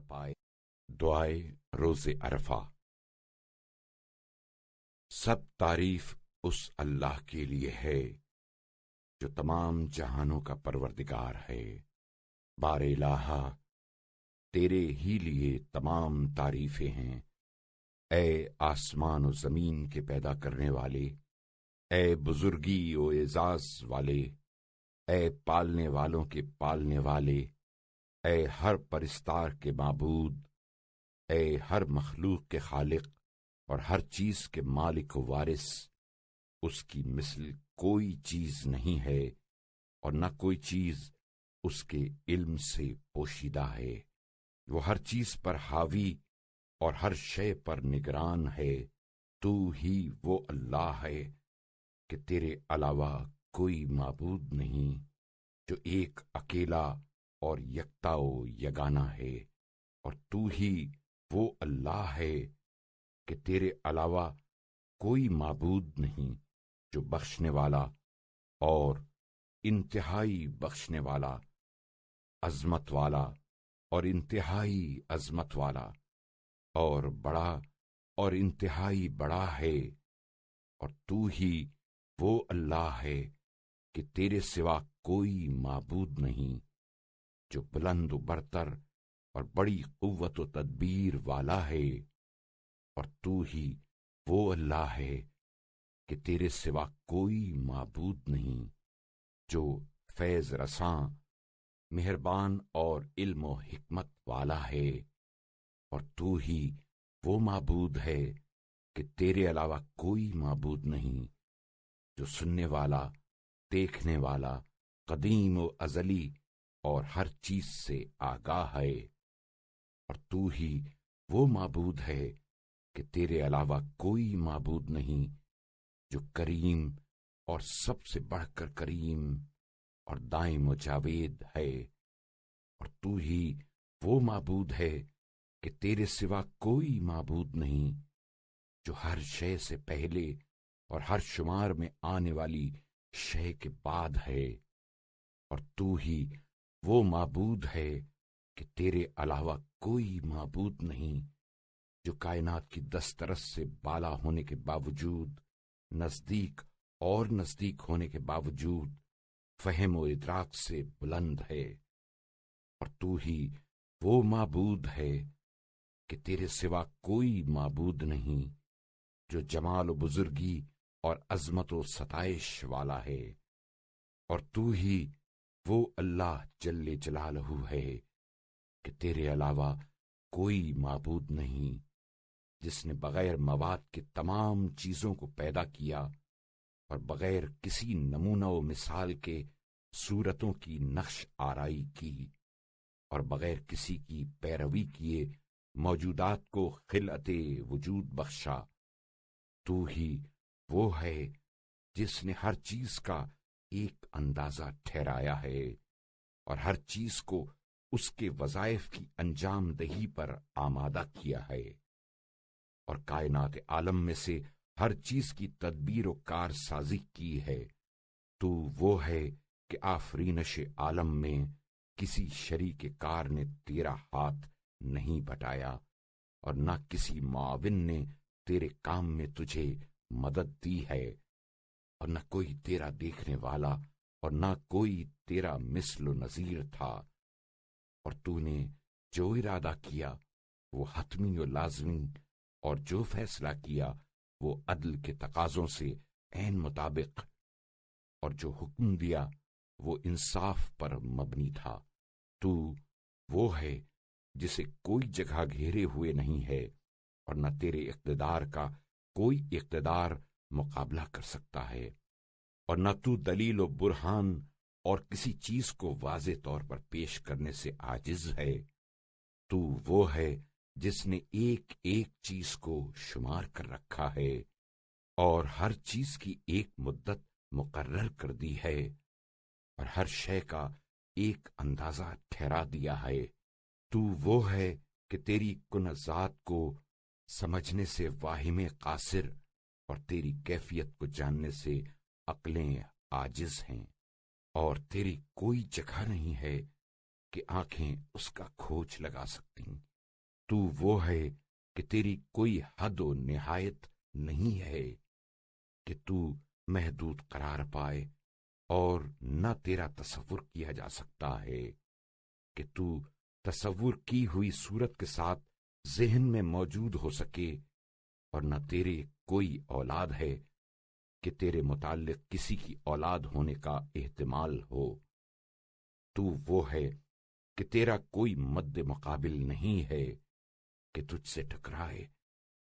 پائے۔ دعائے روز عرفہ۔ سب تعریف اس اللہ کے لیے ہے جو تمام جہانوں کا پروردگار ہے۔ بار الہا، تیرے ہی لیے تمام تعریفیں ہیں۔ اے آسمان و زمین کے پیدا کرنے والے، اے بزرگی و اعزاز والے، اے پالنے والوں کے پالنے والے، اے ہر پرستار کے معبود، اے ہر مخلوق کے خالق اور ہر چیز کے مالک و وارث۔ اس کی مثل کوئی چیز نہیں ہے اور نہ کوئی چیز اس کے علم سے پوشیدہ ہے۔ وہ ہر چیز پر حاوی اور ہر شے پر نگران ہے۔ تو ہی وہ اللہ ہے کہ تیرے علاوہ کوئی معبود نہیں، جو ایک اکیلا اور یکتا و یگانہ ہے۔ اور تو ہی وہ اللہ ہے کہ تیرے علاوہ کوئی معبود نہیں، جو بخشنے والا اور انتہائی بخشنے والا، عظمت والا اور انتہائی عظمت والا، اور بڑا اور انتہائی بڑا ہے۔ اور تو ہی وہ اللہ ہے کہ تیرے سوا کوئی معبود نہیں، جو بلند و برتر اور بڑی قوت و تدبیر والا ہے۔ اور تو ہی وہ اللہ ہے کہ تیرے سوا کوئی معبود نہیں، جو فیض رساں، مہربان اور علم و حکمت والا ہے۔ اور تو ہی وہ معبود ہے کہ تیرے علاوہ کوئی معبود نہیں، جو سننے والا، دیکھنے والا، قدیم و ازلی اور ہر چیز سے آگاہ ہے۔ اور تو ہی وہ معبود ہے کہ تیرے علاوہ کوئی معبود نہیں، جو کریم اور سب سے بڑھ کر کریم اور دائم و جاوید ہے۔ اور تو ہی وہ معبود ہے کہ تیرے سوا کوئی معبود نہیں، جو ہر شے سے پہلے اور ہر شمار میں آنے والی شے کے بعد ہے۔ اور تو ہی وہ معبود ہے کہ تیرے علاوہ کوئی معبود نہیں، جو کائنات کی دسترس سے بالا ہونے کے باوجود، نزدیک اور نزدیک ہونے کے باوجود، فہم و ادراک سے بلند ہے۔ اور تو ہی وہ معبود ہے کہ تیرے سوا کوئی معبود نہیں، جو جمال و بزرگی اور عظمت و ستائش والا ہے۔ اور تو ہی وہ اللہ جل جلالہ ہے کہ تیرے علاوہ کوئی معبود نہیں، جس نے بغیر مواد کے تمام چیزوں کو پیدا کیا اور بغیر کسی نمونہ و مثال کے صورتوں کی نقش آرائی کی، اور بغیر کسی کی پیروی کیے موجودات کو خلعت وجود بخشا۔ تو ہی وہ ہے جس نے ہر چیز کا ایک اندازہ ٹھہرایا ہے اور ہر چیز کو اس کے وظائف کی انجام دہی پر آمادہ کیا ہے، اور کائنات عالم میں سے ہر چیز کی تدبیر و کار سازی کی ہے۔ تو وہ ہے کہ آفرینش عالم میں کسی شریک کار نے تیرا ہاتھ نہیں بٹایا، اور نہ کسی معاون نے تیرے کام میں تجھے مدد دی ہے، اور نہ کوئی تیرا دیکھنے والا اور نہ کوئی تیرا مثل و نظیر تھا۔ اور تو نے جو ارادہ کیا وہ حتمی و لازمی، اور جو فیصلہ کیا وہ عدل کے تقاضوں سے عین مطابق، اور جو حکم دیا وہ انصاف پر مبنی تھا۔ تو وہ ہے جسے کوئی جگہ گھیرے ہوئے نہیں ہے، اور نہ تیرے اقتدار کا کوئی اقتدار مقابلہ کر سکتا ہے، اور نہ تو دلیل و برہان اور کسی چیز کو واضح طور پر پیش کرنے سے عاجز ہے۔ تو وہ ہے جس نے ایک ایک چیز کو شمار کر رکھا ہے اور ہر چیز کی ایک مدت مقرر کر دی ہے، اور ہر شے کا ایک اندازہ ٹھہرا دیا ہے۔ تو وہ ہے کہ تیری کن ذات کو سمجھنے سے واہم قاصر اور تیری کیفیت کو جاننے سے عقلیں عاجز ہیں، اور تیری کوئی جگہ نہیں ہے کہ آنکھیں اس کا کھوج لگا سکتیں۔ تو وہ ہے کہ تیری کوئی حد و نہایت نہیں ہے کہ تو محدود قرار پائے، اور نہ تیرا تصور کیا جا سکتا ہے کہ تو تصور کی ہوئی صورت کے ساتھ ذہن میں موجود ہو سکے، اور نہ تیرے کوئی اولاد ہے کہ تیرے متعلق کسی کی اولاد ہونے کا احتمال ہو۔ تو وہ ہے کہ تیرا کوئی مد مقابل نہیں ہے کہ تجھ سے ٹکرائے،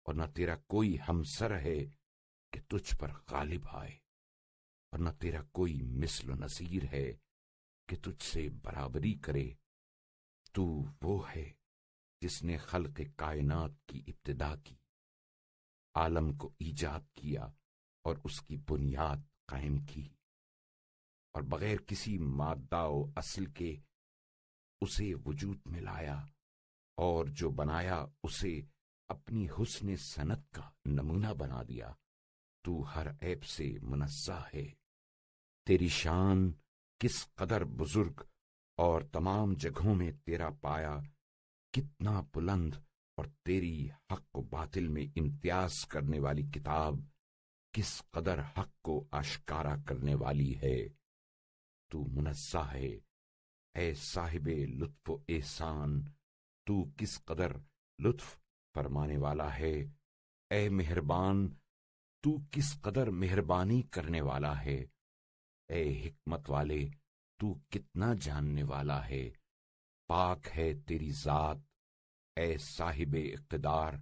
اور نہ تیرا کوئی ہمسر ہے کہ تجھ پر غالب آئے، اور نہ تیرا کوئی مثل و نظیر ہے کہ تجھ سے برابری کرے۔ تو وہ ہے جس نے خلق کائنات کی ابتدا کی، عالم کو ایجاد کیا اور اس کی بنیاد قائم کی، اور بغیر کسی مادہ و اصل کے اسے وجود میں لایا، اور جو بنایا اسے اپنی حسن صنعت کا نمونہ بنا دیا۔ تو ہر عیب سے منزہ ہے، تیری شان کس قدر بزرگ، اور تمام جگہوں میں تیرا پایا کتنا بلند، اور تیری حق و باطل میں امتیاز کرنے والی کتاب کس قدر حق کو آشکارا کرنے والی ہے۔ تو منزہ ہے اے صاحب لطف و احسان، تو کس قدر لطف فرمانے والا ہے۔ اے مہربان، تو کس قدر مہربانی کرنے والا ہے۔ اے حکمت والے، تو کتنا جاننے والا ہے۔ پاک ہے تیری ذات اے صاحب اقتدار،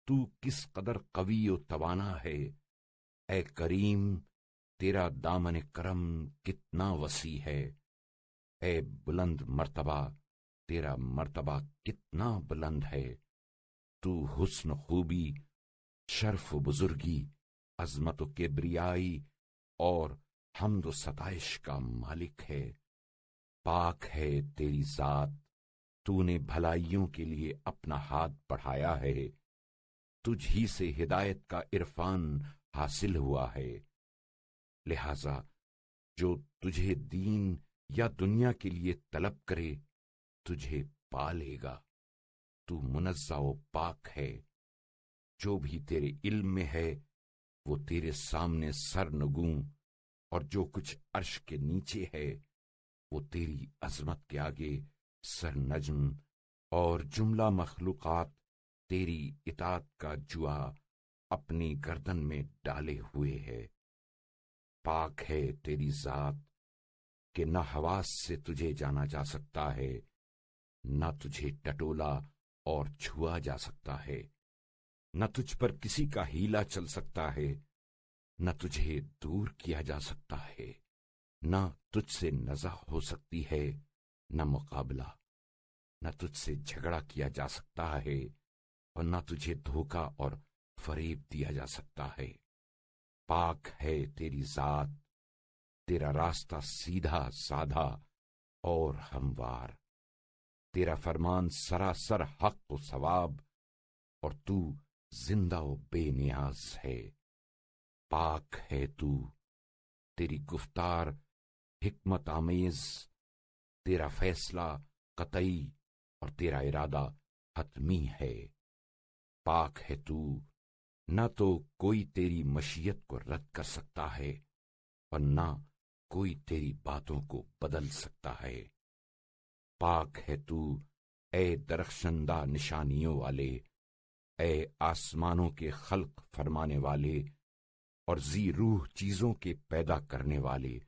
تو کس قدر قوی و توانا ہے۔ اے کریم، تیرا دامن کرم کتنا وسیع ہے۔ اے بلند مرتبہ، تیرا مرتبہ کتنا بلند ہے۔ تو حسن و خوبی، شرف و بزرگی، عظمت و کبریائی اور حمد و ستائش کا مالک ہے۔ پاک ہے تیری ذات، تو نے بھلائیوں کے لیے اپنا ہاتھ بڑھایا ہے، تجھ ہی سے ہدایت کا عرفان حاصل ہوا ہے، لہذا جو تجھے دین یا دنیا کے لیے طلب کرے تجھے پا لے گا۔ تو منزہ و پاک ہے، جو بھی تیرے علم میں ہے وہ تیرے سامنے سر نگوں، اور جو کچھ عرش کے نیچے ہے وہ تیری عظمت کے آگے سر نجم، اور جملہ مخلوقات تیری اطاعت کا جوا اپنی گردن میں ڈالے ہوئے ہے۔ پاک ہے تیری ذات کہ نہ حواس سے تجھے جانا جا سکتا ہے، نہ تجھے ٹٹولا اور چھوا جا سکتا ہے، نہ تجھ پر کسی کا ہیلا چل سکتا ہے، نہ تجھے دور کیا جا سکتا ہے، نہ تجھ سے نزع ہو سکتی ہے، نہ مقابلہ، نہ تجھ سے جھگڑا کیا جا سکتا ہے، اور نہ تجھے دھوکہ اور فریب دیا جا سکتا ہے۔ پاک ہے تیری ذات، تیرا راستہ سیدھا سادھا اور ہموار، تیرا فرمان سراسر حق و ثواب، اور تو زندہ و بے نیاز ہے۔ پاک ہے تو، تیری گفتار حکمت آمیز، تیرا فیصلہ قطعی اور تیرا ارادہ حتمی ہے۔ پاک ہے تو، نہ تو کوئی تیری مشیت کو رد کر سکتا ہے اور نہ کوئی تیری باتوں کو بدل سکتا ہے۔ پاک ہے تو اے درخشندہ نشانیوں والے، اے آسمانوں کے خلق فرمانے والے اور ذی روح چیزوں کے پیدا کرنے والے،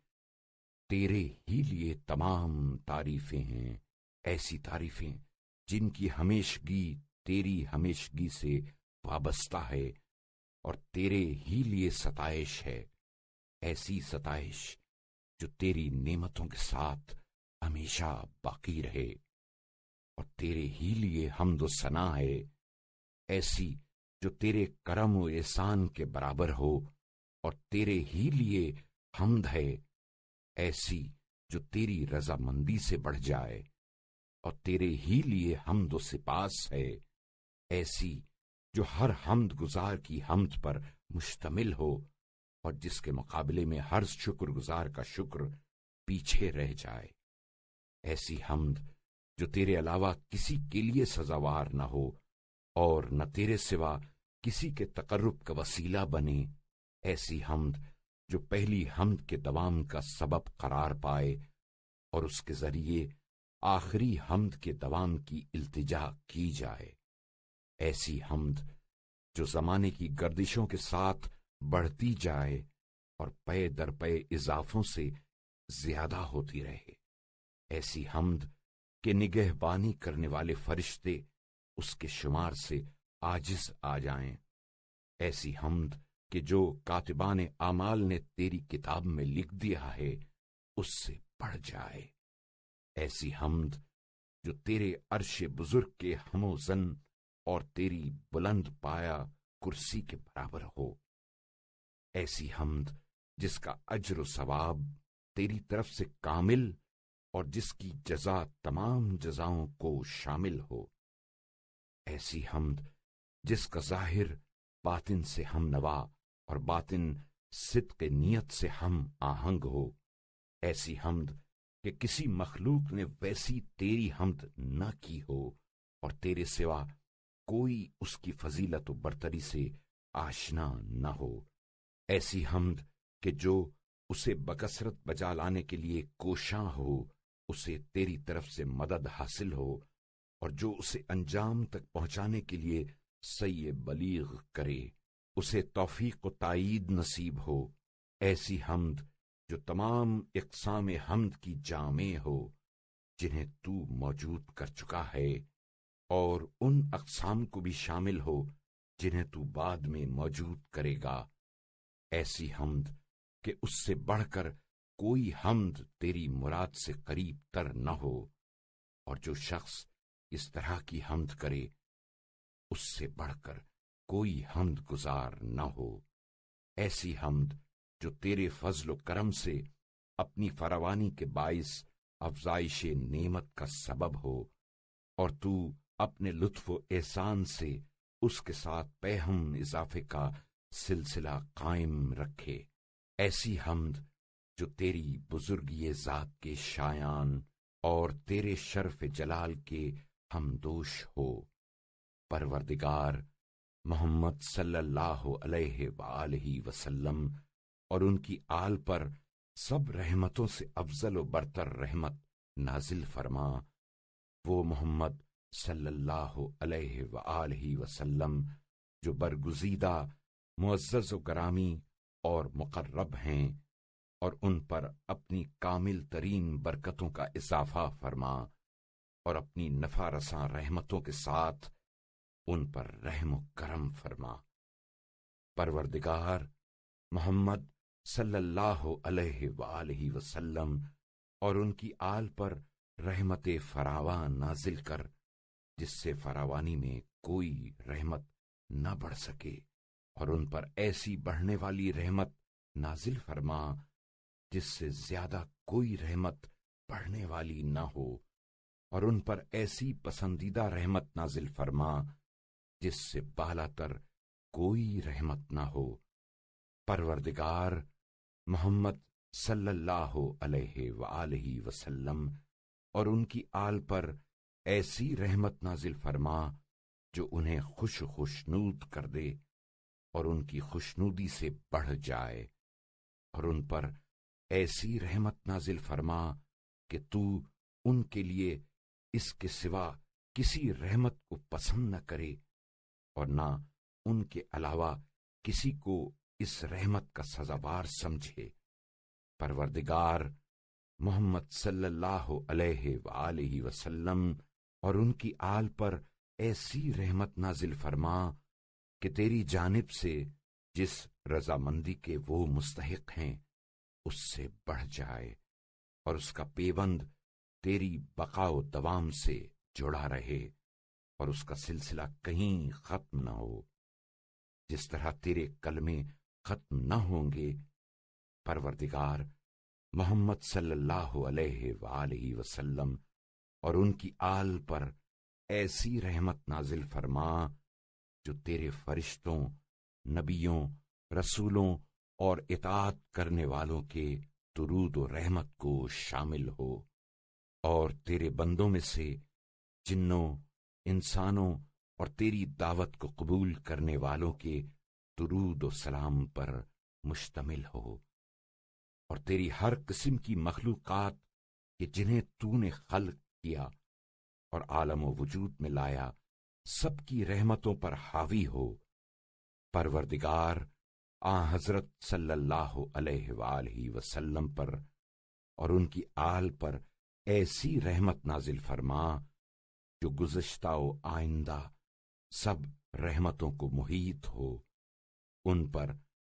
تیرے ہی لیے تمام تعریفیں ہیں، ایسی تعریفیں جن کی ہمیشگی تیری ہمیشگی سے وابستہ ہے، اور تیرے ہی لیے ستائش ہے، ایسی ستائش جو تیری نعمتوں کے ساتھ ہمیشہ باقی رہے، اور تیرے ہی لیے حمد و ثنا ہے، ایسی جو تیرے کرم و احسان کے برابر ہو، اور تیرے ہی لیے حمد ہے، ایسی جو تیری رضامندی سے بڑھ جائے، اور تیرے ہی لیے حمد و سپاس ہے، ایسی جو ہر حمد گزار کی حمد پر مشتمل ہو، اور جس کے مقابلے میں ہر شکر گزار کا شکر پیچھے رہ جائے، ایسی حمد جو تیرے علاوہ کسی کے لیے سزاوار نہ ہو اور نہ تیرے سوا کسی کے تقرب کا وسیلہ بنے، ایسی حمد جو پہلی حمد کے دوام کا سبب قرار پائے اور اس کے ذریعے آخری حمد کے دوام کی التجا کی جائے، ایسی حمد جو زمانے کی گردشوں کے ساتھ بڑھتی جائے اور پے در پے اضافوں سے زیادہ ہوتی رہے، ایسی حمد کہ نگہبانی کرنے والے فرشتے اس کے شمار سے عاجز آ جائیں، ایسی حمد کہ جو کاتبان اعمال نے تیری کتاب میں لکھ دیا ہے اس سے بڑھ جائے، ایسی حمد جو تیرے عرش بزرگ کے ہم و زن اور تیری بلند پایا کرسی کے برابر ہو، ایسی حمد جس کا اجر و ثواب تیری طرف سے کامل اور جس کی جزا تمام جزاؤں کو شامل ہو، ایسی حمد جس کا ظاہر باطن سے ہم نوا اور باطن صدق نیت سے ہم آہنگ ہو، ایسی حمد کہ کسی مخلوق نے ویسی تیری حمد نہ کی ہو اور تیرے سوا کوئی اس کی فضیلت و برتری سے آشنا نہ ہو، ایسی حمد کہ جو اسے بکثرت بجا لانے کے لیے کوشاں ہو اسے تیری طرف سے مدد حاصل ہو، اور جو اسے انجام تک پہنچانے کے لیے سعی بلیغ کرے اسے توفیق و تائید نصیب ہو، ایسی حمد جو تمام اقسام حمد کی جامع ہو جنہیں تو موجود کر چکا ہے اور ان اقسام کو بھی شامل ہو جنہیں تو بعد میں موجود کرے گا، ایسی حمد کہ اس سے بڑھ کر کوئی حمد تیری مراد سے قریب تر نہ ہو، اور جو شخص اس طرح کی حمد کرے اس سے بڑھ کر کوئی حمد گزار نہ ہو، ایسی حمد جو تیرے فضل و کرم سے اپنی فراوانی کے باعث افزائش نعمت کا سبب ہو اور تو اپنے لطف و احسان سے اس کے ساتھ پیہم اضافے کا سلسلہ قائم رکھے، ایسی حمد جو تیری بزرگی ذات کے شایان اور تیرے شرف جلال کے ہمدوش ہو۔ پروردگار محمد صلی اللہ علیہ وآلہ وسلم اور ان کی آل پر سب رحمتوں سے افضل و برتر رحمت نازل فرما، وہ محمد صلی اللہ علیہ وآلہ وسلم جو برگزیدہ، معزز و گرامی اور مقرب ہیں، اور ان پر اپنی کامل ترین برکتوں کا اضافہ فرما اور اپنی نفع رساں رحمتوں کے ساتھ ان پر رحم و کرم فرما۔ پروردگار محمد صلی اللہ علیہ وآلہ وسلم اور ان کی آل پر رحمت فراواں نازل کر جس سے فراوانی میں کوئی رحمت نہ بڑھ سکے، اور ان پر ایسی بڑھنے والی رحمت نازل فرما جس سے زیادہ کوئی رحمت بڑھنے والی نہ ہو، اور ان پر ایسی پسندیدہ رحمت نازل فرما جس سے بالا تر کوئی رحمت نہ ہو۔ پروردگار محمد صلی اللہ علیہ وآلہ وسلم اور ان کی آل پر ایسی رحمت نازل فرما جو انہیں خوشنود کر دے اور ان کی خوشنودی سے بڑھ جائے، اور ان پر ایسی رحمت نازل فرما کہ تو ان کے لیے اس کے سوا کسی رحمت کو پسند نہ کرے اور نہ ان کے علاوہ کسی کو اس رحمت کا سزاوار سمجھے۔ پروردگار محمد صلی اللہ علیہ وآلہ وسلم اور ان کی آل پر ایسی رحمت نازل فرما کہ تیری جانب سے جس رضامندی کے وہ مستحق ہیں اس سے بڑھ جائے، اور اس کا پیوند تیری بقا و دوام سے جڑا رہے اور اس کا سلسلہ کہیں ختم نہ ہو، جس طرح تیرے کلمے ختم نہ ہوں گے۔ پروردگار محمد صلی اللہ علیہ وآلہ وسلم اور ان کی آل پر ایسی رحمت نازل فرما جو تیرے فرشتوں، نبیوں، رسولوں اور اطاعت کرنے والوں کے درود و رحمت کو شامل ہو، اور تیرے بندوں میں سے جنوں، انسانوں اور تیری دعوت کو قبول کرنے والوں کے درود و سلام پر مشتمل ہو، اور تیری ہر قسم کی مخلوقات کہ جنہیں تو نے خلق کیا اور عالم و وجود میں لایا سب کی رحمتوں پر حاوی ہو۔ پروردگار آن حضرت صلی اللہ علیہ وآلہ وسلم پر اور ان کی آل پر ایسی رحمت نازل فرما جو گزشتہ و آئندہ سب رحمتوں کو محیط ہو۔ ان پر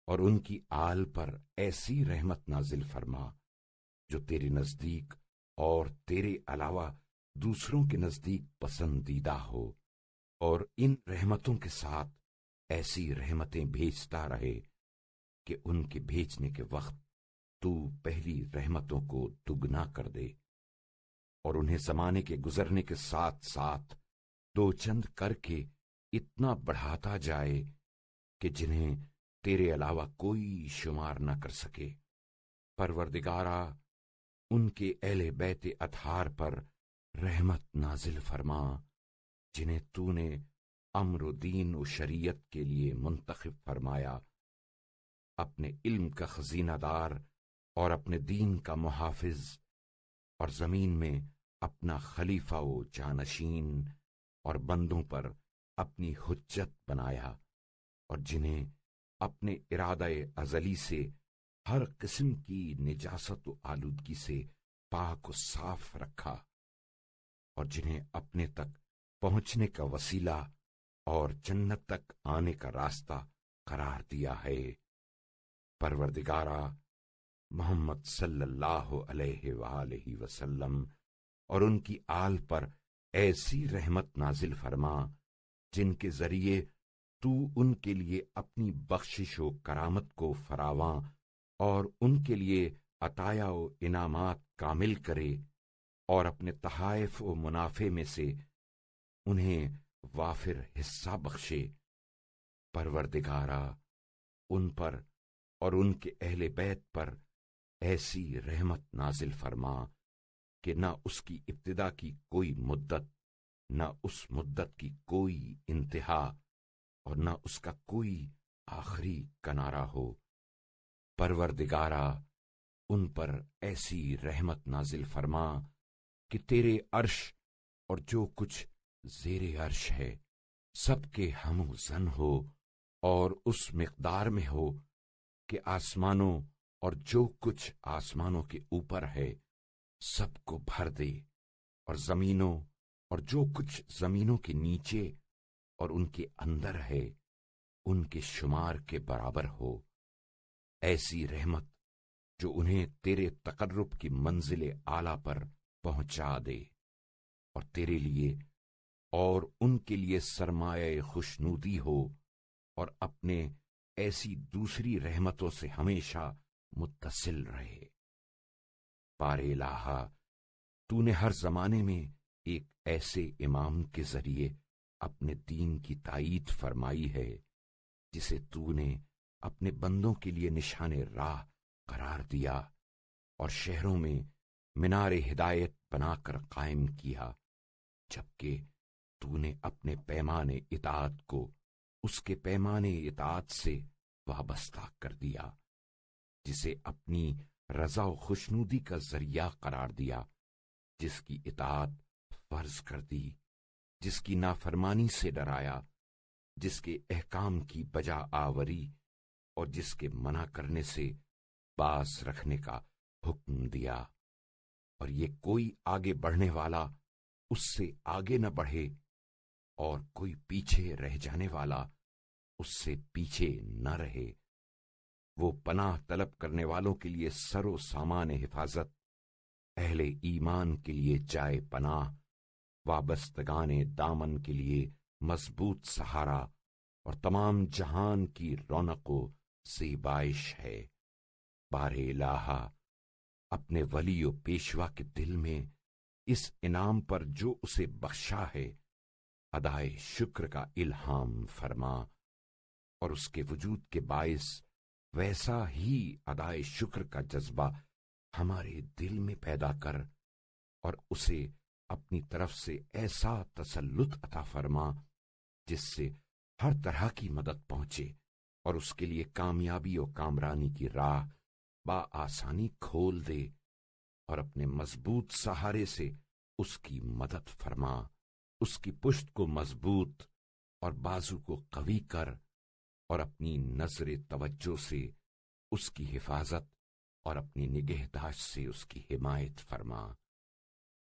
اور ان کی آل پر ایسی رحمت نازل فرما جو تیرے نزدیک اور تیرے علاوہ دوسروں کے نزدیک پسندیدہ ہو، اور ان رحمتوں کے ساتھ ایسی رحمتیں بھیجتا رہے کہ ان کے بھیجنے کے وقت تو پہلی رحمتوں کو دگنا کر دے، اور انہیں زمانے کے گزرنے کے ساتھ ساتھ دو چند کر کے اتنا بڑھاتا جائے کہ جنہیں تیرے علاوہ کوئی شمار نہ کر سکے۔ پروردگارا ان کے اہل بیت اطہار پر رحمت نازل فرما جنہیں تو نے امر و دین و شریعت کے لیے منتخب فرمایا، اپنے علم کا خزینہ دار اور اپنے دین کا محافظ، اور زمین میں اپنا خلیفہ و جانشین اور بندوں پر اپنی حجت بنایا، اور جنہیں اپنے ارادہ ازلی سے ہر قسم کی نجاست و آلودگی سے پاک و صاف رکھا، اور جنہیں اپنے تک پہنچنے کا وسیلہ اور جنت تک آنے کا راستہ قرار دیا ہے۔ پروردگارا محمد صلی اللہ علیہ وآلہ وسلم اور ان کی آل پر ایسی رحمت نازل فرما جن کے ذریعے تو ان کے لیے اپنی بخشش و کرامت کو فراواں اور ان کے لیے عطایا و انعامات کامل کرے، اور اپنے تحائف و منافع میں سے انہیں وافر حصہ بخشے۔ پروردگارا ان پر اور ان کے اہل بیت پر ایسی رحمت نازل فرما کہ نہ اس کی ابتدا کی کوئی مدت، نہ اس مدت کی کوئی انتہا، اور نہ اس کا کوئی آخری کنارہ ہو۔ پروردگارا ان پر ایسی رحمت نازل فرما کہ تیرے عرش اور جو کچھ زیر عرش ہے سب کے ہم و زن ہو، اور اس مقدار میں ہو کہ آسمانوں اور جو کچھ آسمانوں کے اوپر ہے سب کو بھر دے، اور زمینوں اور جو کچھ زمینوں کے نیچے اور ان کے اندر ہے ان کے شمار کے برابر ہو۔ ایسی رحمت جو انہیں تیرے تقرب کی منزل اعلیٰ پر پہنچا دے، اور تیرے لیے اور ان کے لیے سرمایہ خوشنودی ہو، اور اپنے ایسی دوسری رحمتوں سے ہمیشہ متصل رہے۔ بار الہا تو نے ہر زمانے میں ایک ایسے امام کے ذریعے اپنے دین کی تائید فرمائی ہے جسے تو نے اپنے بندوں کے لیے نشان راہ قرار دیا، اور شہروں میں مینار ہدایت بنا کر قائم کیا، جبکہ تو نے اپنے پیمانے اطاعت کو اس کے پیمانے اطاعت سے وابستہ کر دیا، جسے اپنی رضا و خوشنودی کا ذریعہ قرار دیا، جس کی اطاعت فرض کر دی، جس کی نافرمانی سے ڈرایا، جس کے احکام کی بجا آوری اور جس کے منع کرنے سے باز رکھنے کا حکم دیا، اور یہ کوئی آگے بڑھنے والا اس سے آگے نہ بڑھے اور کوئی پیچھے رہ جانے والا اس سے پیچھے نہ رہے۔ وہ پناہ طلب کرنے والوں کے لیے سر و سامان حفاظت، اہل ایمان کے لیے جائے پناہ، وابستگان دامن کے لیے مضبوط سہارا، اور تمام جہان کی رونق و زیبائش ہے۔ بار الہا اپنے ولی و پیشوا کے دل میں اس انعام پر جو اسے بخشا ہے ادائے شکر کا الہام فرما، اور اس کے وجود کے باعث ویسا ہی ادائے شکر کا جذبہ ہمارے دل میں پیدا کر، اور اسے اپنی طرف سے ایسا تسلط عطا فرما جس سے ہر طرح کی مدد پہنچے اور اس کے لیے کامیابی و کامرانی کی راہ بآسانی کھول دے، اور اپنے مضبوط سہارے سے اس کی مدد فرما، اس کی پشت کو مضبوط اور بازو کو قوی کر، اور اپنی نظر توجہ سے اس کی حفاظت اور اپنی نگہداشت سے اس کی حمایت فرما،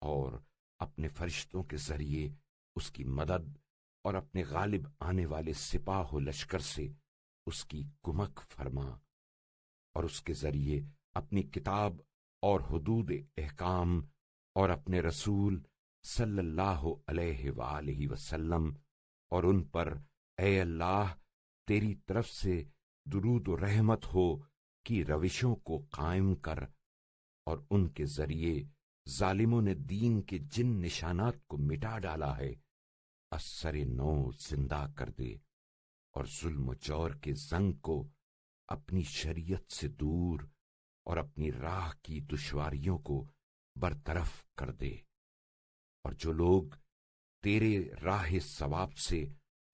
اور اپنے فرشتوں کے ذریعے اس کی مدد اور اپنے غالب آنے والے سپاہ و لشکر سے اس کی کمک فرما، اور اس کے ذریعے اپنی کتاب اور حدود احکام اور اپنے رسول صلی اللہ علیہ وآلہ وسلم اور ان پر اے اللہ تیری طرف سے درود و رحمت ہو کی روشوں کو قائم کر، اور ان کے ذریعے ظالموں نے دین کے جن نشانات کو مٹا ڈالا ہے اثر نو زندہ کر دے، اور ظلم و جور کے زنگ کو اپنی شریعت سے دور اور اپنی راہ کی دشواریوں کو برطرف کر دے، اور جو لوگ تیرے راہ ثواب سے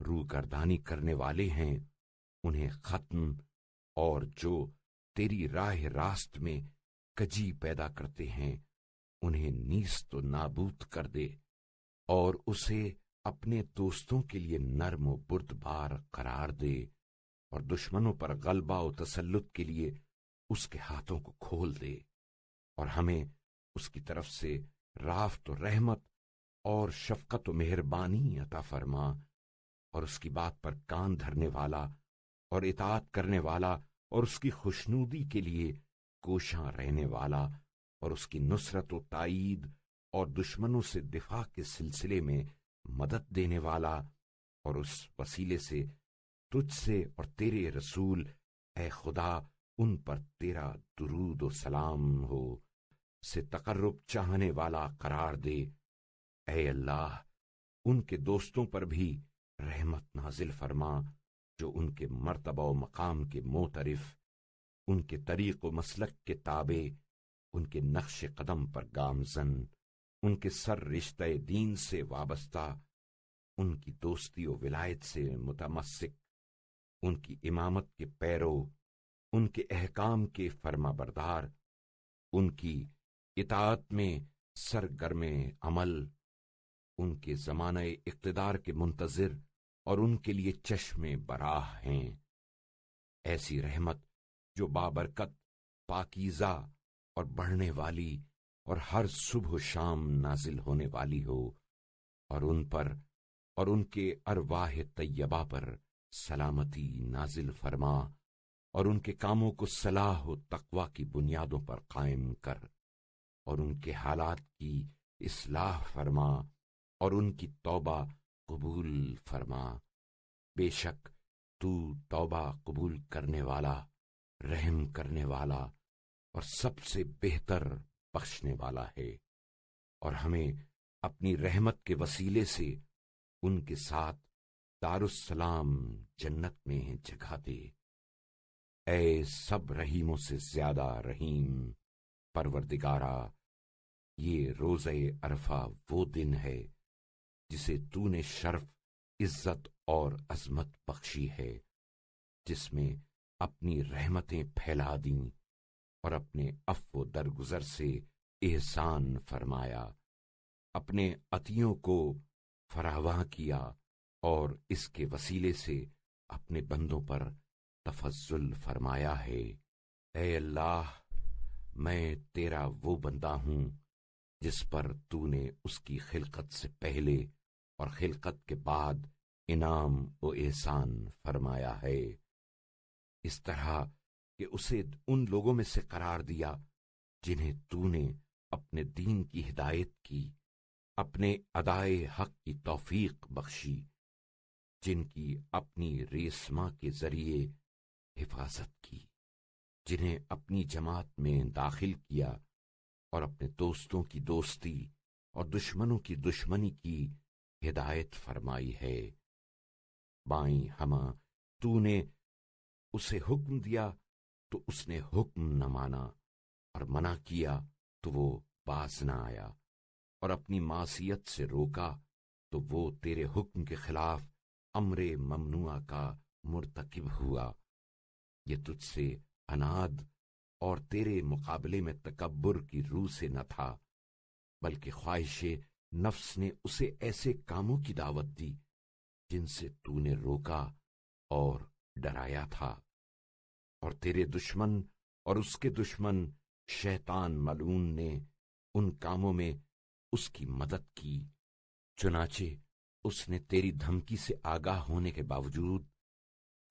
روگردانی کرنے والے ہیں انہیں ختم، اور جو تیری راہ راست میں کجی پیدا کرتے ہیں انہیں نیست و نابود کر دے، اور اسے اپنے دوستوں کے لیے نرم و بردبار قرار دے، اور دشمنوں پر غلبہ و تسلط کے لیے اس کے ہاتھوں کو کھول دے، اور ہمیں اس کی طرف سے رافت و رحمت اور شفقت و مہربانی عطا فرما، اور اس کی بات پر کان دھرنے والا اور اطاعت کرنے والا اور اس کی خوشنودی کے لیے کوشاں رہنے والا اور اس کی نصرت و تائید اور دشمنوں سے دفاع کے سلسلے میں مدد دینے والا، اور اس وسیلے سے تجھ سے اور تیرے رسول اے خدا ان پر تیرا درود و سلام ہو سے تقرب چاہنے والا قرار دے۔ اے اللہ ان کے دوستوں پر بھی رحمت نازل فرما جو ان کے مرتبہ و مقام کے معترف، ان کے طریق و مسلک کے تابع، ان کے نقش قدم پر گامزن، ان کے سر رشتہ دین سے وابستہ، ان کی دوستی و ولایت سے متمسک، ان کی امامت کے پیرو، ان کے احکام کے فرما بردار، ان کی اطاعت میں سرگرم عمل، ان کے زمانہ اقتدار کے منتظر اور ان کے لیے چشم براہ ہیں۔ ایسی رحمت جو بابرکت، پاکیزہ اور بڑھنے والی اور ہر صبح و شام نازل ہونے والی ہو، اور ان پر اور ان کے ارواح طیبہ پر سلامتی نازل فرما، اور ان کے کاموں کو صلاح و تقوی کی بنیادوں پر قائم کر، اور ان کے حالات کی اصلاح فرما، اور ان کی توبہ قبول فرما۔ بے شک تو توبہ قبول کرنے والا، رحم کرنے والا اور سب سے بہتر بخشنے والا ہے، اور ہمیں اپنی رحمت کے وسیلے سے ان کے ساتھ دارالسلام جنت میں جگہ دے۔ اے سب رحیموں سے زیادہ رحیم پروردگارا، یہ روزہ عرفہ وہ دن ہے جسے تو نے شرف، عزت اور عظمت بخشی ہے، جس میں اپنی رحمتیں پھیلا دیں اور اپنے عفو و درگزر سے احسان فرمایا، اپنے عطیوں کو فراواں کیا، اور اس کے وسیلے سے اپنے بندوں پر تفضل فرمایا ہے۔ اے اللہ میں تیرا وہ بندہ ہوں جس پر تو نے اس کی خلقت سے پہلے اور خلقت کے بعد انعام و احسان فرمایا ہے، اس طرح کہ اسے ان لوگوں میں سے قرار دیا جنہیں تو نے اپنے دین کی ہدایت کی، اپنے ادائے حق کی توفیق بخشی، جن کی اپنی ریسما کے ذریعے حفاظت کی، جنہیں اپنی جماعت میں داخل کیا اور اپنے دوستوں کی دوستی اور دشمنوں کی دشمنی کی ہدایت فرمائی ہے۔ بائیں ہمہ تو نے اسے حکم دیا تو اس نے حکم نہ مانا، اور منع کیا تو وہ باز نہ آیا، اور اپنی معصیت سے روکا تو وہ تیرے حکم کے خلاف امر ممنوع کا مرتکب ہوا۔ یہ تجھ سے اناد اور تیرے مقابلے میں تکبر کی روح سے نہ تھا، بلکہ خواہش نفس نے اسے ایسے کاموں کی دعوت دی جن سے تو نے روکا اور ڈرایا تھا، اور تیرے دشمن اور اس کے دشمن شیطان ملعون نے ان کاموں میں اس کی مدد کی۔ چنانچہ اس نے تیری دھمکی سے آگاہ ہونے کے باوجود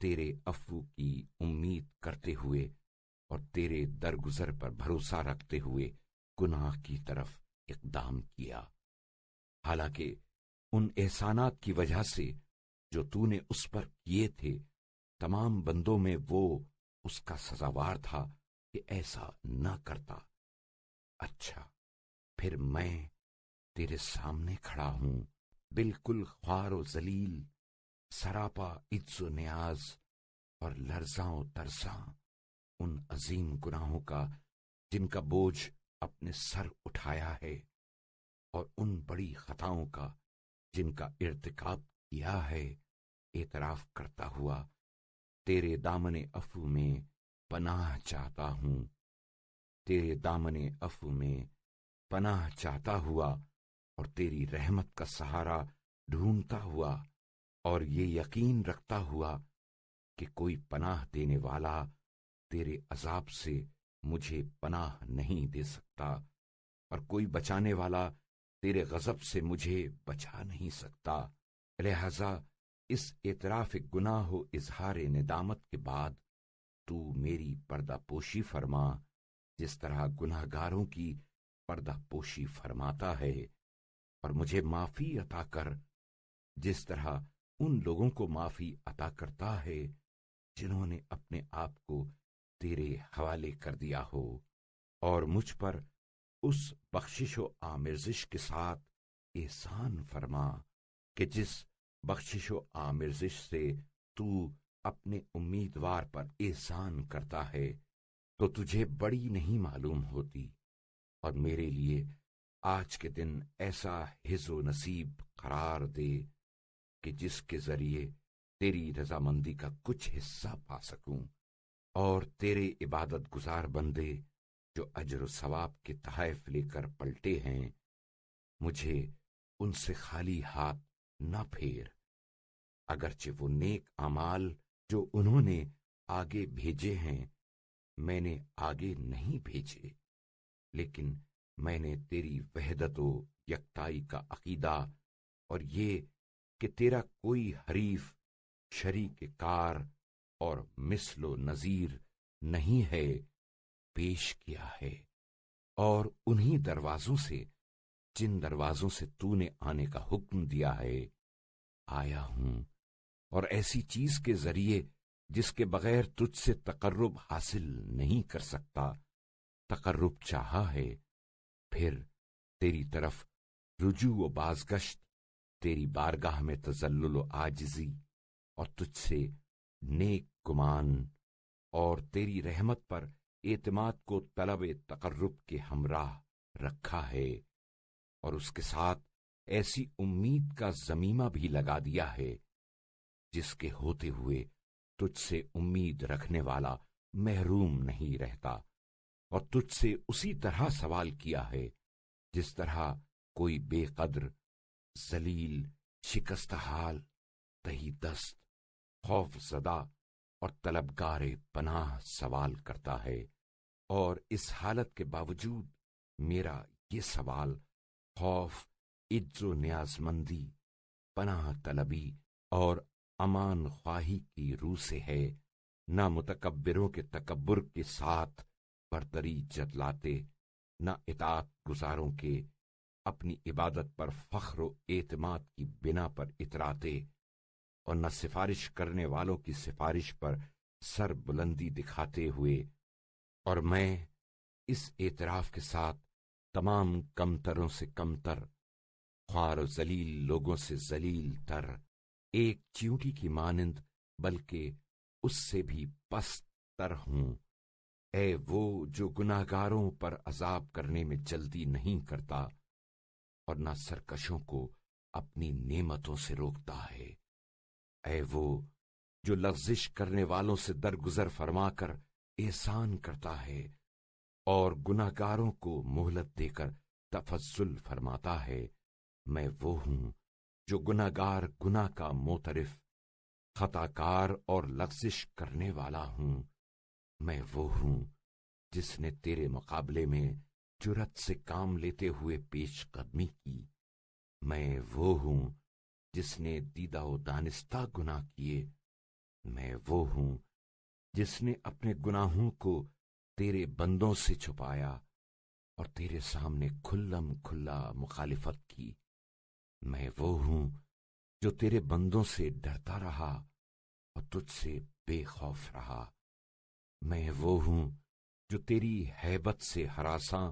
تیرے عفو کی امید کرتے ہوئے اور تیرے درگزر پر بھروسہ رکھتے ہوئے گناہ کی طرف اقدام کیا، حالانکہ ان احسانات کی وجہ سے جو تو نے اس پر کیے تھے تمام بندوں میں وہ اس کا سزاوار تھا کہ ایسا نہ کرتا۔ اچھا، پھر میں تیرے سامنے کھڑا ہوں، بالکل خوار و ذلیل، سراپا عجز و نیاز اور لرزاں و ترساں ان عظیم گناہوں کا جن کا بوجھ اپنے سر اٹھایا ہے، اور ان بڑی خطاؤں کا جن کا ارتکاب کیا ہے، اعتراف کرتا ہوا تیرے دامن عفو میں پناہ چاہتا ہوں، تیرے دامن عفو میں پناہ چاہتا ہوا اور تیری رحمت کا سہارا ڈھونڈتا ہوا، اور یہ یقین رکھتا ہوا کہ کوئی پناہ دینے والا تیرے عذاب سے مجھے پناہ نہیں دے سکتا، اور کوئی بچانے والا تیرے غضب سے مجھے بچا نہیں سکتا۔ لہذا اس اعتراف گناہ و اظہار ندامت کے بعد تو میری پردہ پوشی فرما، جس طرح گناہ گاروں کی پردہ پوشی فرماتا ہے، اور مجھے معافی عطا کر جس طرح ان لوگوں کو معافی عطا کرتا ہے جنہوں نے اپنے آپ کو تیرے حوالے کر دیا ہو، اور مجھ پر اس بخشش و آمرزش کے ساتھ احسان فرما کہ جس بخشش و آمرزش سے تو اپنے امیدوار پر احسان کرتا ہے تو تجھے بڑی نہیں معلوم ہوتی، اور میرے لیے آج کے دن ایسا حظ و نصیب قرار دے کہ جس کے ذریعے تیری رضامندی کا کچھ حصہ پا سکوں، اور تیرے عبادت گزار بندے جو اجر و ثواب کے تحائف لے کر پلٹے ہیں، مجھے ان سے خالی ہاتھ نہ پھیر، اگرچہ وہ نیک اعمال جو انہوں نے آگے بھیجے ہیں میں نے آگے نہیں بھیجے، لیکن میں نے تیری وحدت و یکتائی کا عقیدہ اور یہ کہ تیرا کوئی حریف، شریک کار اور مثل و نظیر نہیں ہے پیش کیا ہے، اور انہی دروازوں سے جن دروازوں سے تو نے آنے کا حکم دیا ہے آیا ہوں، اور ایسی چیز کے ذریعے جس کے بغیر تجھ سے تقرب حاصل نہیں کر سکتا تقرب چاہا ہے، پھر تیری طرف رجوع و بازگشت، تیری بارگاہ میں تذلل و عاجزی اور تجھ سے نیک گمان اور تیری رحمت پر اعتماد کو طلب تقرب کے ہمراہ رکھا ہے، اور اس کے ساتھ ایسی امید کا ضمیمہ بھی لگا دیا ہے جس کے ہوتے ہوئے تجھ سے امید رکھنے والا محروم نہیں رہتا، اور تجھ سے اسی طرح سوال کیا ہے جس طرح کوئی بے قدر، ذلیل، شکستہ حال، تہی دست، خوف زدہ اور طلبگار پناہ سوال کرتا ہے، اور اس حالت کے باوجود میرا یہ سوال خوف، عجز و نیاز مندی، پناہ طلبی اور امان خواہی کی روح سے ہے، نہ متکبروں کے تکبر کے ساتھ برتری جتلاتے، نہ اطاعت گزاروں کے اپنی عبادت پر فخر و اعتماد کی بنا پر اتراتے، اور نہ سفارش کرنے والوں کی سفارش پر سر بلندی دکھاتے ہوئے، اور میں اس اعتراف کے ساتھ تمام کمتروں سے کمتر، خوار و ذلیل لوگوں سے ذلیل تر، ایک چیونٹی کی مانند بلکہ اس سے بھی پست تر ہوں۔ اے وہ جو گناہگاروں پر عذاب کرنے میں جلدی نہیں کرتا اور نہ سرکشوں کو اپنی نعمتوں سے روکتا ہے، اے وہ جو لغزش کرنے والوں سے درگزر فرما کر احسان کرتا ہے اور گناہگاروں کو مہلت دے کر تفضل فرماتا ہے، میں وہ ہوں جو گناہگار گناہ کا معترف، خطا کار اور لغزش کرنے والا ہوں۔ میں وہ ہوں جس نے تیرے مقابلے میں جرأت سے کام لیتے ہوئے پیش قدمی کی۔ میں وہ ہوں جس نے دیدہ و دانستہ گناہ کیے۔ میں وہ ہوں جس نے اپنے گناہوں کو تیرے بندوں سے چھپایا اور تیرے سامنے کھلم کھلا مخالفت کی۔ میں وہ ہوں جو تیرے بندوں سے ڈرتا رہا اور تجھ سے بے خوف رہا۔ میں وہ ہوں جو تیری ہیبت سے ہراساں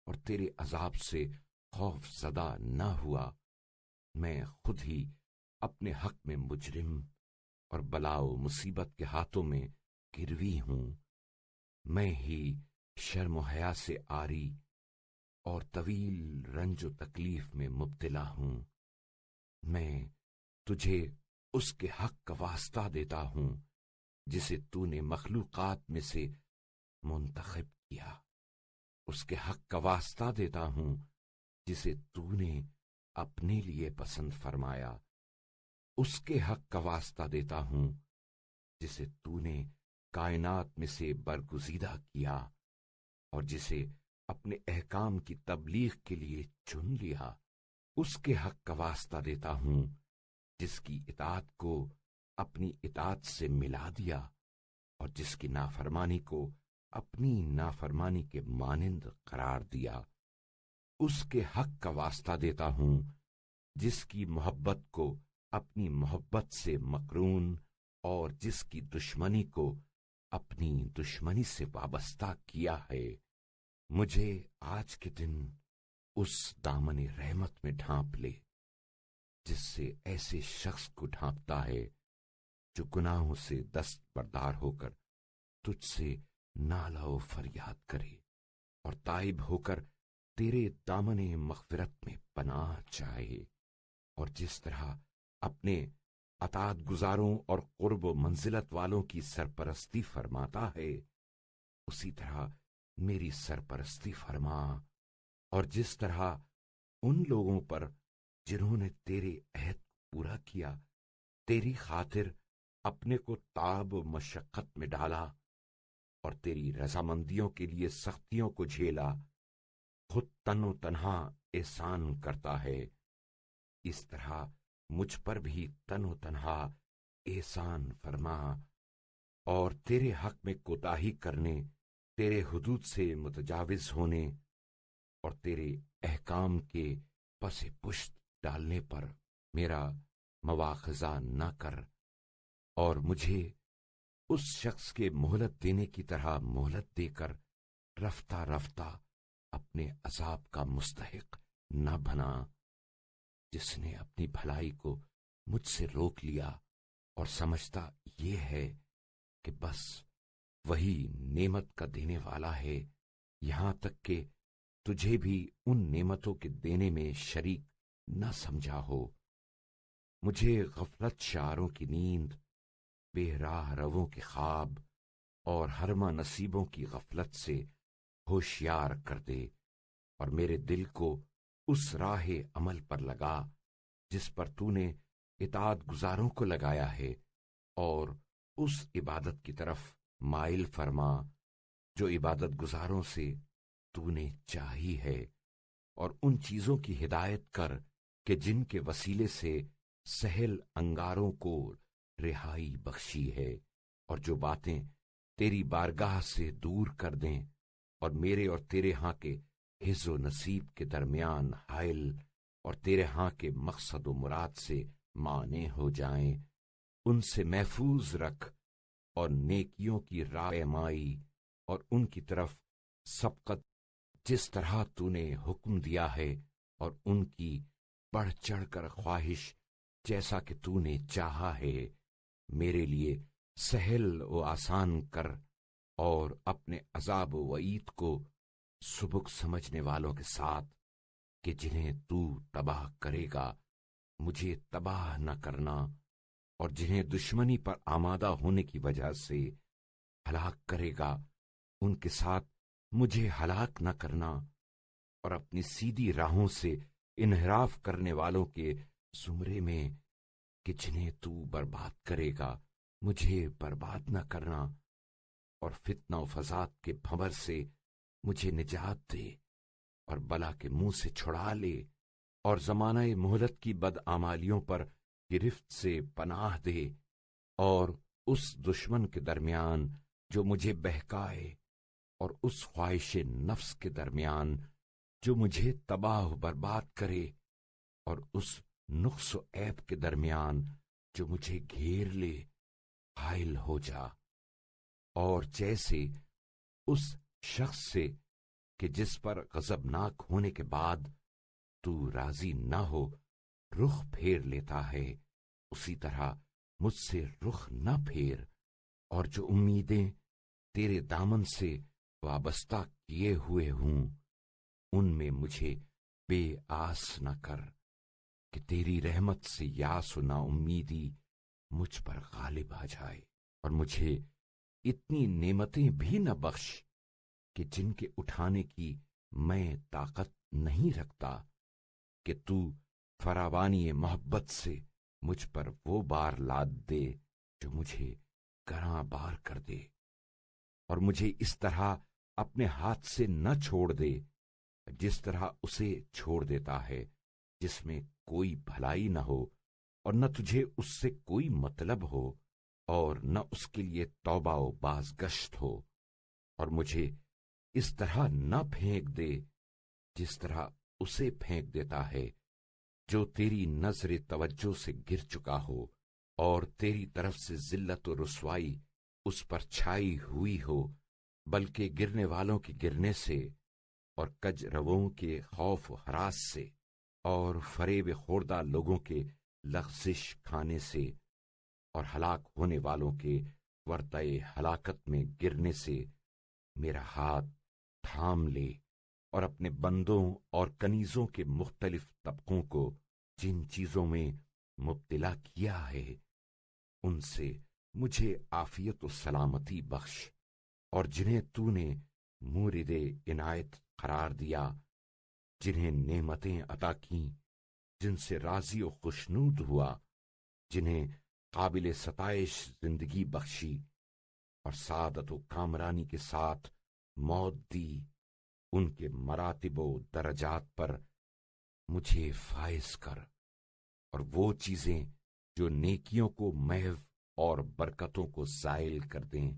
اور تیرے عذاب سے خوف زدہ نہ ہوا۔ میں خود ہی اپنے حق میں مجرم اور بلا و مصیبت کے ہاتھوں میں گروی ہوں۔ میں ہی شرم و حیا سے عاری اور طویل رنج و تکلیف میں مبتلا ہوں۔ میں تجھے اس کے حق کا واسطہ دیتا ہوں جسے تو نے مخلوقات میں سے منتخب کیا۔ اس کے حق کا واسطہ دیتا ہوں جسے تو نے اپنے لیے پسند فرمایا۔ اس کے حق کا واسطہ دیتا ہوں جسے تو نے کائنات میں سے برگزیدہ کیا اور جسے اپنے احکام کی تبلیغ کے لیے چن لیا۔ اس کے حق کا واسطہ دیتا ہوں جس کی اطاعت کو اپنی اطاعت سے ملا دیا اور جس کی نافرمانی کو اپنی نافرمانی کے مانند قرار دیا۔ اس کے حق کا واسطہ دیتا ہوں جس کی محبت کو اپنی محبت سے مقرون اور جس کی دشمنی کو اپنی دشمنی سے وابستہ کیا ہے۔ مجھے آج کے دن اس دامن رحمت میں ڈھانپ لے جس سے ایسے شخص کو ڈھانپتا ہے جو گناہوں سے دست بردار ہو کر تجھ سے نالہ و فریاد کرے اور تائب ہو کر تیرے دامن مغفرت میں پناہ چاہے، اور جس طرح اپنے اطاعت گزاروں اور قرب و منزلت والوں کی سرپرستی فرماتا ہے، اسی طرح میری سرپرستی فرما، اور جس طرح ان لوگوں پر جنہوں نے تیرے عہد پورا کیا، تیری خاطر اپنے کو تعب و مشقت میں ڈالا اور تیری رضامندیوں کے لیے سختیوں کو جھیلا، خود تن و تنہا احسان کرتا ہے، اس طرح مجھ پر بھی تن و تنہا احسان فرما، اور تیرے حق میں کوتاہی کرنے، تیرے حدود سے متجاوز ہونے اور تیرے احکام کے پس پشت ڈالنے پر میرا مواخذہ نہ کر، اور مجھے اس شخص کے مہلت دینے کی طرح مہلت دے کر رفتہ رفتہ اپنے عذاب کا مستحق نہ بنا، جس نے اپنی بھلائی کو مجھ سے روک لیا اور سمجھتا یہ ہے کہ بس وہی نعمت کا دینے والا ہے، یہاں تک کہ تجھے بھی ان نعمتوں کے دینے میں شریک نہ سمجھا ہو۔ مجھے غفلت شعاروں کی نیند، بے راہ رووں کے خواب اور ہرما نصیبوں کی غفلت سے ہوشیار کر دے، اور میرے دل کو اس راہ عمل پر لگا جس پر تو نے اطاعت گزاروں کو لگایا ہے، اور اس عبادت کی طرف مائل فرما جو عبادت گزاروں سے تو نے چاہی ہے، اور ان چیزوں کی ہدایت کر کہ جن کے وسیلے سے سہل انگاروں کو رہائی بخشی ہے، اور جو باتیں تیری بارگاہ سے دور کر دیں اور میرے اور تیرے ہاں کے حظ و نصیب کے درمیان حائل اور تیرے ہاں کے مقصد و مراد سے مانع ہو جائیں، ان سے محفوظ رکھ، اور نیکیوں کی رہنمائی اور ان کی طرف سبقت جس طرح تو نے حکم دیا ہے، اور ان کی بڑھ چڑھ کر خواہش جیسا کہ تو نے چاہا ہے، میرے لیے سہل و آسان کر، اور اپنے عذاب و وعید کو سبک سمجھنے والوں کے ساتھ کہ جنہیں تو تباہ کرے گا، مجھے تباہ نہ کرنا، اور جنہیں دشمنی پر آمادہ ہونے کی وجہ سے ہلاک کرے گا ان کے ساتھ مجھے ہلاک نہ کرنا، اور اپنی سیدھی راہوں سے انحراف کرنے والوں کے زمرے میں کہ جنہیں تو برباد کرے گا مجھے برباد نہ کرنا، اور فتنہ و فساد کے بھنور سے مجھے نجات دے اور بلا کے منہ سے چھڑا لے، اور زمانہ مہلت کی بدعمالیوں پر گرفت سے پناہ دے، اور اس دشمن کے درمیان جو مجھے بہکائے اور اس خواہش نفس کے درمیان جو مجھے تباہ و برباد کرے، اور اس نقص و عیب کے درمیان جو مجھے گھیر لے، حائل ہو جا، اور جیسے اس شخص سے کہ جس پر غضبناک ہونے کے بعد تو راضی نہ ہو رخ پھیر لیتا ہے، اسی طرح مجھ سے رخ نہ پھیر، اور جو امیدیں تیرے دامن سے وابستہ کیے ہوئے ہوں ان میں مجھے بے آس نہ کر، کہ تیری رحمت سے یاس و نا امیدی مجھ پر غالب آ جائے، اور مجھے اتنی نعمتیں بھی نہ بخش کہ جن کے اٹھانے کی میں طاقت نہیں رکھتا، کہ تو فراوانی محبت سے مجھ پر وہ بار لاد دے جو مجھے گراں بار کر دے، اور مجھے اس طرح اپنے ہاتھ سے نہ چھوڑ دے جس طرح اسے چھوڑ دیتا ہے جس میں کوئی بھلائی نہ ہو، اور نہ تجھے اس سے کوئی مطلب ہو، اور نہ اس کے لیے توبہ و بازگشت ہو، اور مجھے اس طرح نہ پھینک دے جس طرح اسے پھینک دیتا ہے جو تیری نظر توجہ سے گر چکا ہو، اور تیری طرف سے ذلت و رسوائی اس پر چھائی ہوئی ہو، بلکہ گرنے والوں کے گرنے سے، اور کج رووں کے خوف و ہراس سے، اور فریب خوردہ لوگوں کے لغزش کھانے سے، اور ہلاک ہونے والوں کے ورطۂ ہلاکت میں گرنے سے میرا ہاتھ تھام لے، اور اپنے بندوں اور کنیزوں کے مختلف طبقوں کو جن چیزوں میں مبتلا کیا ہے ان سے مجھے عافیت و سلامتی بخش، اور جنہیں تو نے مورد عنایت قرار دیا، جنہیں نعمتیں عطا کیں، جن سے راضی و خوشنود ہوا، جنہیں قابل ستائش زندگی بخشی اور سعادت و کامرانی کے ساتھ موت دی، ان کے مراتب و درجات پر مجھے فائز کر، اور وہ چیزیں جو نیکیوں کو محو اور برکتوں کو زائل کر دیں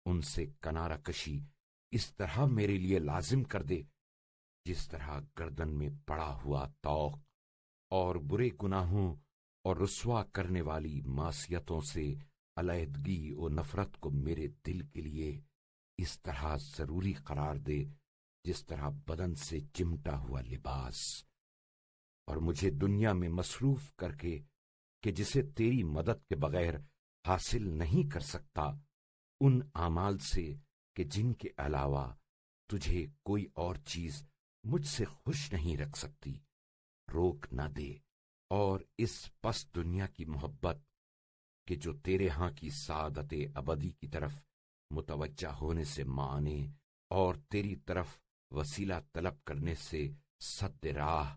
ان سے کنارہ کشی اس طرح میرے لیے لازم کر دے جس طرح گردن میں پڑا ہوا طوق، اور برے گناہوں اور رسوا کرنے والی معصیتوں سے علیحدگی و نفرت کو میرے دل کے لیے اس طرح ضروری قرار دے جس طرح بدن سے چمٹا ہوا لباس، اور مجھے دنیا میں مصروف کر کے کہ جسے تیری مدد کے بغیر حاصل نہیں کر سکتا ان اعمال سے کہ جن کے علاوہ تجھے کوئی اور چیز مجھ سے خوش نہیں رکھ سکتی، روک نہ دے، اور اس پس دنیا کی محبت کہ جو تیرے ہاں کی سعادت ابدی کی طرف متوجہ ہونے سے مانے اور تیری طرف وسیلہ طلب کرنے سے سد راہ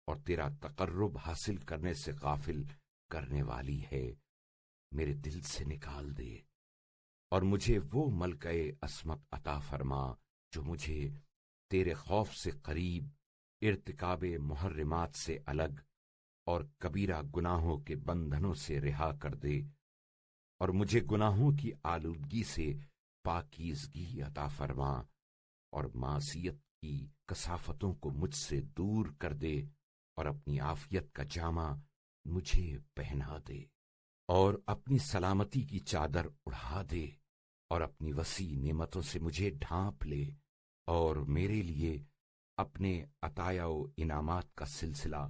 اور تیرا تقرب حاصل کرنے سے غافل کرنے والی ہے، میرے دل سے نکال دے، اور مجھے وہ ملکہ عصمت عطا فرما جو مجھے تیرے خوف سے قریب، ارتکاب محرمات سے الگ اور کبیرہ گناہوں کے بندھنوں سے رہا کر دے، اور مجھے گناہوں کی آلودگی سے پاکیزگی عطا فرما، اور معصیت کی کثافتوں کو مجھ سے دور کر دے، اور اپنی عافیت کا جامہ مجھے پہنا دے، اور اپنی سلامتی کی چادر اڑا دے، اور اپنی وسیع نعمتوں سے مجھے ڈھانپ لے، اور میرے لیے اپنے عطایا و انعامات کا سلسلہ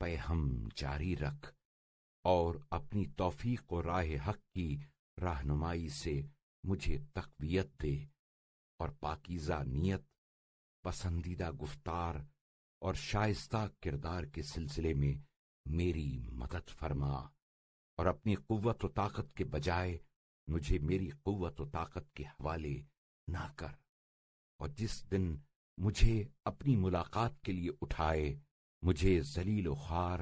پہ ہم جاری رکھ، اور اپنی توفیق و راہ حق کی رہنمائی سے مجھے تقویت دے، اور پاکیزہ نیت، پسندیدہ گفتار اور شائستہ کردار کے سلسلے میں میری مدد فرما، اور اپنی قوت و طاقت کے بجائے مجھے میری قوت و طاقت کے حوالے نہ کر، اور جس دن مجھے اپنی ملاقات کے لیے اٹھائے مجھے ذلیل و خوار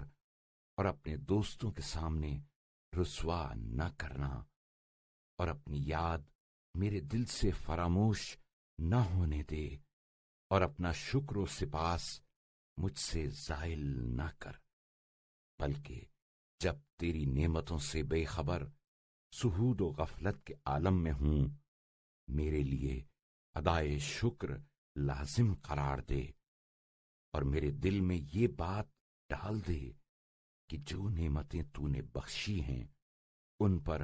اور اپنے دوستوں کے سامنے رسوا نہ کرنا، اور اپنی یاد میرے دل سے فراموش نہ ہونے دے، اور اپنا شکر و سپاس مجھ سے زائل نہ کر، بلکہ جب تیری نعمتوں سے بے خبر سہود و غفلت کے عالم میں ہوں میرے لیے ادائے شکر لازم قرار دے، اور میرے دل میں یہ بات ڈال دے کہ جو نعمتیں تو نے بخشی ہیں ان پر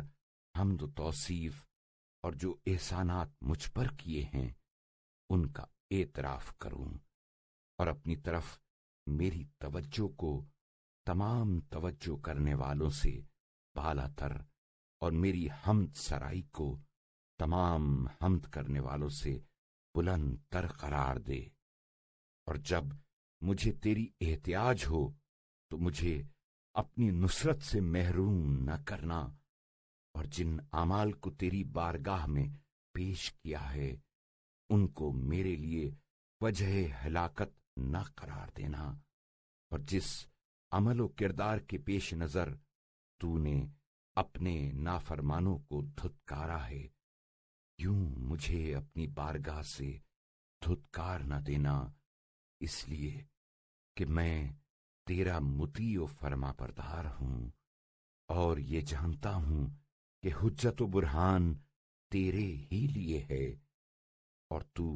حمد و توصیف، اور جو احسانات مجھ پر کیے ہیں ان کا اعتراف کروں، اور اپنی طرف میری توجہ کو تمام توجہ کرنے والوں سے بالا تر، اور میری حمد سرائی کو تمام حمد کرنے والوں سے بلند تر قرار دے، اور جب مجھے تیری احتیاج ہو تو مجھے اپنی نصرت سے محروم نہ کرنا، اور جن اعمال کو تیری بارگاہ میں پیش کیا ہے ان کو میرے لیے وجہ ہلاکت نہ قرار دینا، اور جس عمل و کردار کے پیش نظر تو نے اپنے نافرمانوں کو دھتکارا ہے یوں مجھے اپنی بارگاہ سے دھتکار نہ دینا، اس لیے کہ میں تیرا مطیع و فرما بردار ہوں، اور یہ جانتا ہوں کہ حجت و برہان تیرے ہی لیے ہے، اور تو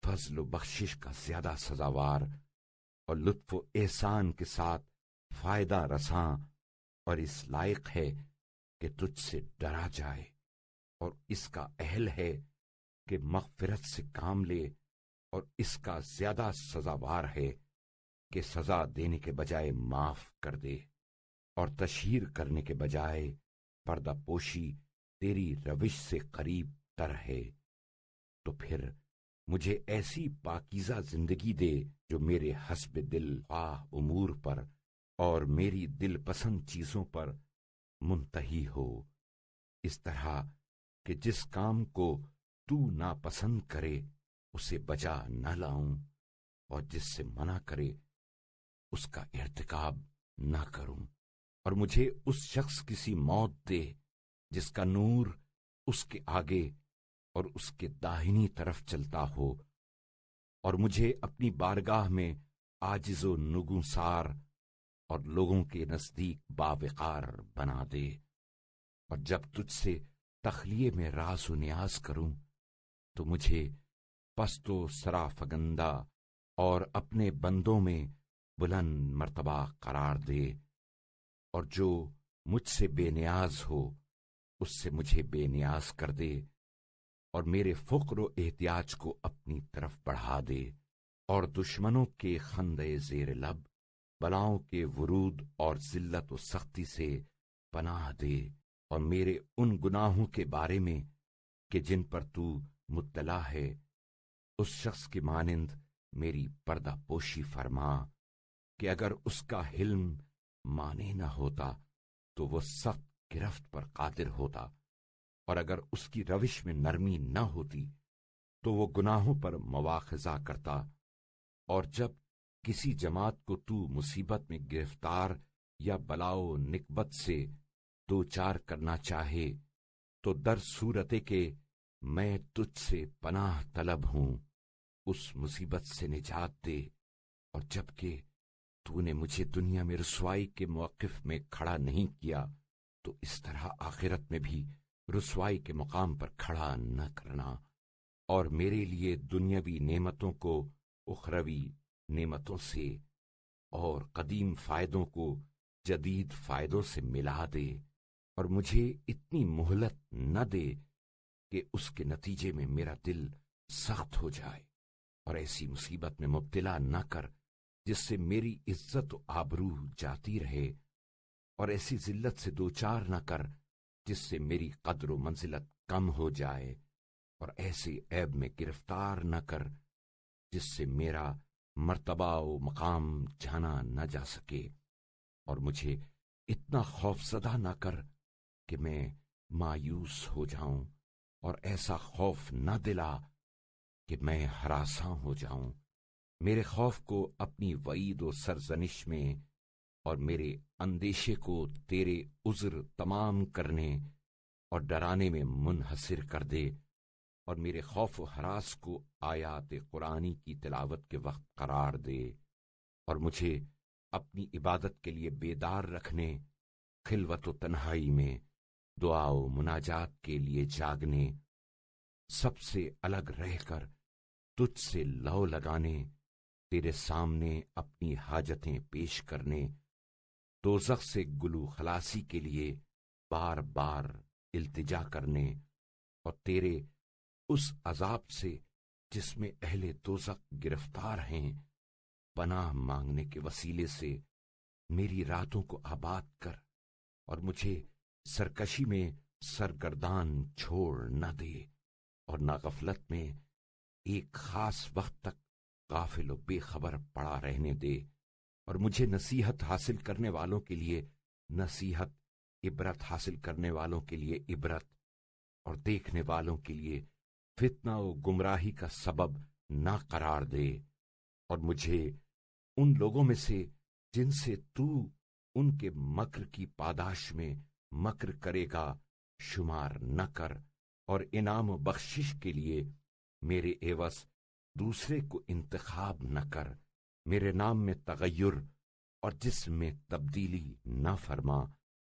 فضل و بخشش کا زیادہ سزاوار اور لطف و احسان کے ساتھ فائدہ رساں اور اس لائق ہے کہ تجھ سے ڈرا جائے، اور اس کا اہل ہے کہ مغفرت سے کام لے، اور اس کا زیادہ سزاوار ہے کہ سزا دینے کے بجائے معاف کر دے، اور تشہیر کرنے کے بجائے پردہ پوشی تیری روش سے قریب تر ہے۔ تو پھر مجھے ایسی پاکیزہ زندگی دے جو میرے حسب دل خواہ امور پر اور میری دل پسند چیزوں پر منتہی ہو، اس طرح کہ جس کام کو تو ناپسند کرے اسے بجا نہ لاؤں، اور جس سے منع کرے اس کا ارتکاب نہ کروں، اور مجھے اس شخص کی سی موت دے جس کا نور اس کے آگے اور اس کے داہنی طرف چلتا ہو، اور مجھے اپنی بارگاہ میں عاجز و نگونسار اور لوگوں کے نزدیک باوقار بنا دے، اور جب تجھ سے تخلیے میں راز و نیاز کروں تو مجھے پست و سرافگندہ اور اپنے بندوں میں بلند مرتبہ قرار دے، اور جو مجھ سے بے نیاز ہو اس سے مجھے بے نیاز کر دے، اور میرے فقر و احتیاج کو اپنی طرف بڑھا دے، اور دشمنوں کے خندے زیر لب بلاؤں کے ورود اور ذلت و سختی سے پناہ دے، اور میرے ان گناہوں کے بارے میں کہ جن پر تو مطلع ہے اس شخص کی مانند میری پردہ پوشی فرما کہ اگر اس کا حلم مانے نہ ہوتا تو وہ سخت گرفت پر قادر ہوتا، اور اگر اس کی روش میں نرمی نہ ہوتی تو وہ گناہوں پر مواخذہ کرتا، اور جب کسی جماعت کو تو مصیبت میں گرفتار یا بلاؤ نکبت سے دو چار کرنا چاہے تو در صورت کہ میں تجھ سے پناہ طلب ہوں اس مصیبت سے نجات دے، اور جبکہ تو نے مجھے دنیا میں رسوائی کے موقف میں کھڑا نہیں کیا تو اس طرح آخرت میں بھی رسوائی کے مقام پر کھڑا نہ کرنا، اور میرے لیے دنیاوی نعمتوں کو اخروی نعمتوں سے اور قدیم فائدوں کو جدید فائدوں سے ملا دے، اور مجھے اتنی مہلت نہ دے کہ اس کے نتیجے میں میرا دل سخت ہو جائے، اور ایسی مصیبت میں مبتلا نہ کر جس سے میری عزت و آبرو جاتی رہے، اور ایسی ذلت سے دوچار نہ کر جس سے میری قدر و منزلت کم ہو جائے، اور ایسے عیب میں گرفتار نہ کر جس سے میرا مرتبہ و مقام جانا نہ جا سکے، اور مجھے اتنا خوفزدہ نہ کر کہ میں مایوس ہو جاؤں، اور ایسا خوف نہ دلا کہ میں ہراساں ہو جاؤں۔ میرے خوف کو اپنی وعید و سرزنش میں اور میرے اندیشے کو تیرے عذر تمام کرنے اور ڈرانے میں منحصر کر دے، اور میرے خوف و ہراس کو آیات قرآنی کی تلاوت کے وقت قرار دے، اور مجھے اپنی عبادت کے لیے بیدار رکھنے، خلوت و تنہائی میں دعا و مناجات کے لیے جاگنے، سب سے الگ رہ کر تجھ سے لو لگانے، تیرے سامنے اپنی حاجتیں پیش کرنے، دوزخ سے گلو خلاصی کے لیے بار بار التجا کرنے، اور تیرے اس عذاب سے جس میں اہل دوزخ گرفتار ہیں پناہ مانگنے کے وسیلے سے میری راتوں کو آباد کر، اور مجھے سرکشی میں سرگردان چھوڑ نہ دے، اور نہ غفلت میں ایک خاص وقت تک غافل و بے خبر پڑا رہنے دے، اور مجھے نصیحت حاصل کرنے والوں کے لیے نصیحت، عبرت حاصل کرنے والوں کے لیے عبرت، اور دیکھنے والوں کے لیے فتنہ و گمراہی کا سبب نہ قرار دے، اور مجھے ان لوگوں میں سے جن سے تو ان کے مکر کی پاداش میں مکر کرے گا شمار نہ کر، اور انعام و بخشش کے لیے میرے عوض دوسرے کو انتخاب نہ کر، میرے نام میں تغیر اور جسم میں تبدیلی نہ فرما،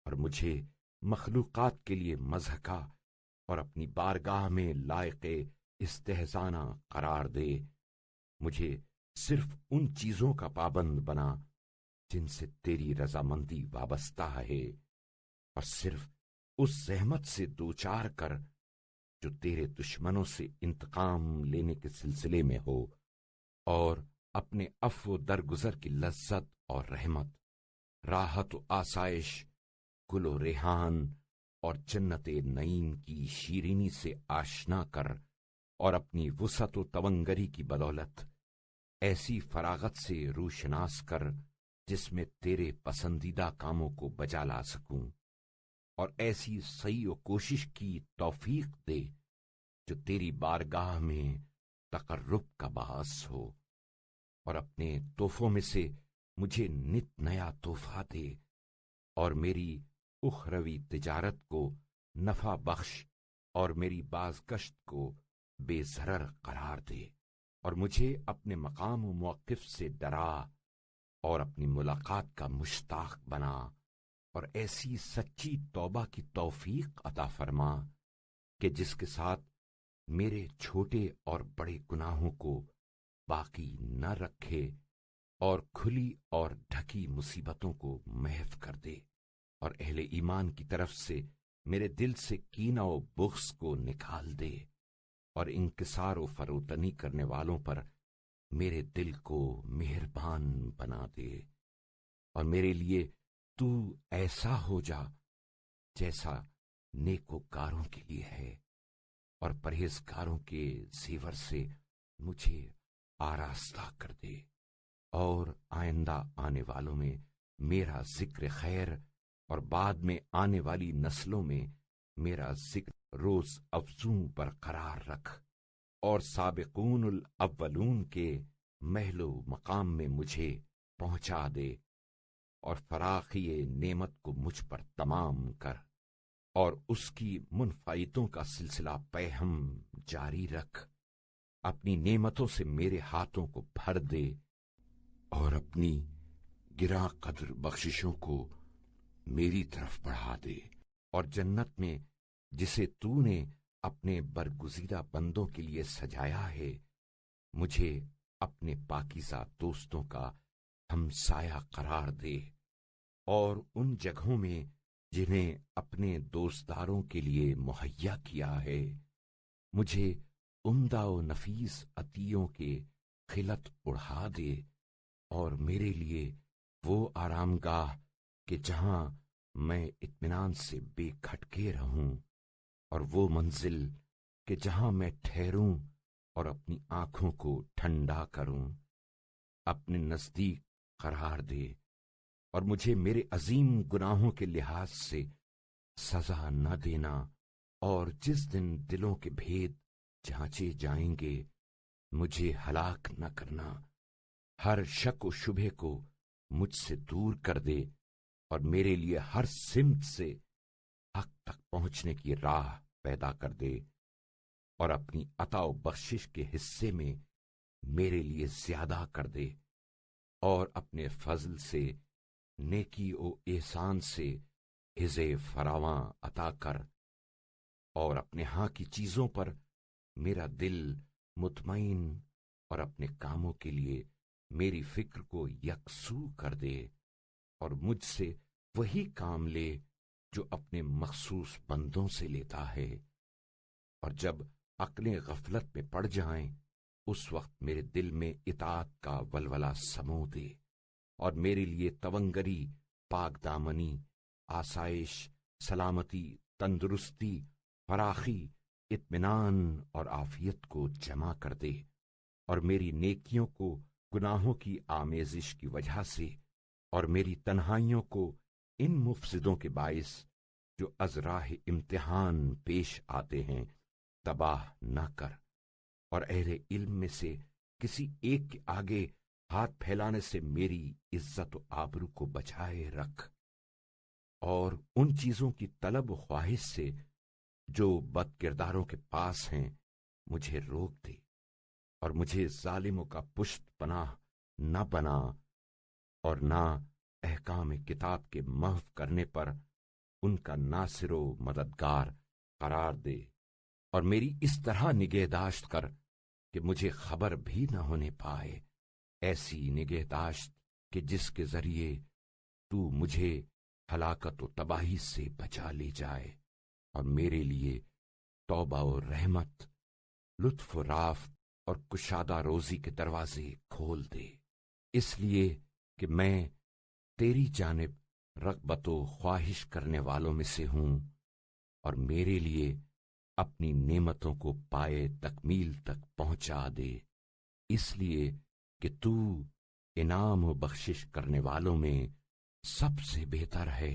اور مجھے مخلوقات کے لیے مضحکہ اور اپنی بارگاہ میں لائق استہزانہ قرار دے۔ مجھے صرف ان چیزوں کا پابند بنا جن سے تیری رضامندی وابستہ ہے، اور صرف اس زحمت سے دوچار کر جو تیرے دشمنوں سے انتقام لینے کے سلسلے میں ہو، اور اپنے عفو و درگزر کی لذت اور رحمت، راحت و آسائش، گل و ریحان اور جنت نعیم کی شیرینی سے آشنا کر، اور اپنی وسعت و تونگری کی بدولت ایسی فراغت سے روشناس کر جس میں تیرے پسندیدہ کاموں کو بجا لا سکوں، اور ایسی سعی و کوشش کی توفیق دے جو تیری بارگاہ میں تقرب کا باعث ہو، اور اپنے تحفوں میں سے مجھے نت نیا تحفہ دے، اور میری اخروی تجارت کو نفع بخش، اور میری بازگشت کو بے ضرر قرار دے، اور مجھے اپنے مقام و موقف سے ڈرا، اور اپنی ملاقات کا مشتاق بنا، اور ایسی سچی توبہ کی توفیق عطا فرما کہ جس کے ساتھ میرے چھوٹے اور بڑے گناہوں کو باقی نہ رکھے، اور کھلی اور ڈھکی مصیبتوں کو محو کر دے، اور اہل ایمان کی طرف سے میرے دل سے کینہ و بغض کو نکال دے، اور انکسار و فروتنی کرنے والوں پر میرے دل کو مہربان بنا دے، اور میرے لیے تو ایسا ہو جا جیسا نیکوکاروں کے لیے ہے، اور پرہیزگاروں کے زیور سے مجھے آراستہ کر دے، اور آئندہ آنے والوں میں میرا ذکر خیر، اور بعد میں آنے والی نسلوں میں میرا ذکر روز افزوں برقرار رکھ، اور سابقون الاولون کے محل و مقام میں مجھے پہنچا دے، اور فراخی نعمت کو مجھ پر تمام کر، اور اس کی منفعتوں کا سلسلہ پیہم جاری رکھ، اپنی نعمتوں سے میرے ہاتھوں کو بھر دے، اور اپنی گراں قدر بخششوں کو میری طرف بڑھا دے، اور جنت میں جسے تو نے اپنے برگزیدہ بندوں کے لیے سجایا ہے مجھے اپنے پاکیزہ دوستوں کا ہمسایہ قرار دے، اور ان جگہوں میں جنہیں اپنے دوستداروں کے لیے مہیا کیا ہے مجھے عمدہ و نفیس عطیوں کے خلط اڑا دے، اور میرے لیے وہ آرام گاہ کہ جہاں میں اطمینان سے بے کھٹکے رہوں، اور وہ منزل کہ جہاں میں ٹھہروں اور اپنی آنکھوں کو ٹھنڈا کروں، اپنے نزدیک قرار دے، اور مجھے میرے عظیم گناہوں کے لحاظ سے سزا نہ دینا، اور جس دن دلوں کے بھید جانچے جائیں گے مجھے ہلاک نہ کرنا۔ ہر شک و شبہ کو مجھ سے دور کر دے، اور میرے لیے ہر سمت سے حق تک پہنچنے کی راہ پیدا کر دے، اور اپنی عطا و بخشش کے حصے میں میرے لیے زیادہ کر دے، اور اپنے فضل سے، نیکی و احسان سے حِزِ فراواں عطا کر، اور اپنے ہاں کی چیزوں پر میرا دل مطمئن، اور اپنے کاموں کے لیے میری فکر کو یکسو کر دے، اور مجھ سے وہی کام لے جو اپنے مخصوص بندوں سے لیتا ہے۔ اور جب عقلیں غفلت میں پڑ جائیں اس وقت میرے دل میں اطاعت کا ولولہ سمو دے، اور میرے لیے تونگری، پاک دامنی، آسائش، سلامتی، تندرستی، فراخی، اطمینان اور عافیت کو جمع کر دے، اور میری نیکیوں کو گناہوں کی آمیزش کی وجہ سے، اور میری تنہائیوں کو ان مفسدوں کے باعث جو از راہ امتحان پیش آتے ہیں تباہ نہ کر، اور اہل علم میں سے کسی ایک کے آگے ہاتھ پھیلانے سے میری عزت و آبرو کو بچائے رکھ، اور ان چیزوں کی طلب و خواہش سے جو بد کرداروں کے پاس ہیں مجھے روک دے، اور مجھے ظالموں کا پشت پناہ نہ بنا، اور نہ احکام کتاب کے محو کرنے پر ان کا ناصر و مددگار قرار دے، اور میری اس طرح نگہداشت کر کہ مجھے خبر بھی نہ ہونے پائے، ایسی نگہداشت کہ جس کے ذریعے تو مجھے ہلاکت و تباہی سے بچا لے جائے، اور میرے لیے توبہ و رحمت، لطف و رافت اور کشادہ روزی کے دروازے کھول دے، اس لیے کہ میں تیری جانب رغبت و خواہش کرنے والوں میں سے ہوں، اور میرے لیے اپنی نعمتوں کو پائے تکمیل تک پہنچا دے، اس لیے کہ تو انعام و بخشش کرنے والوں میں سب سے بہتر ہے،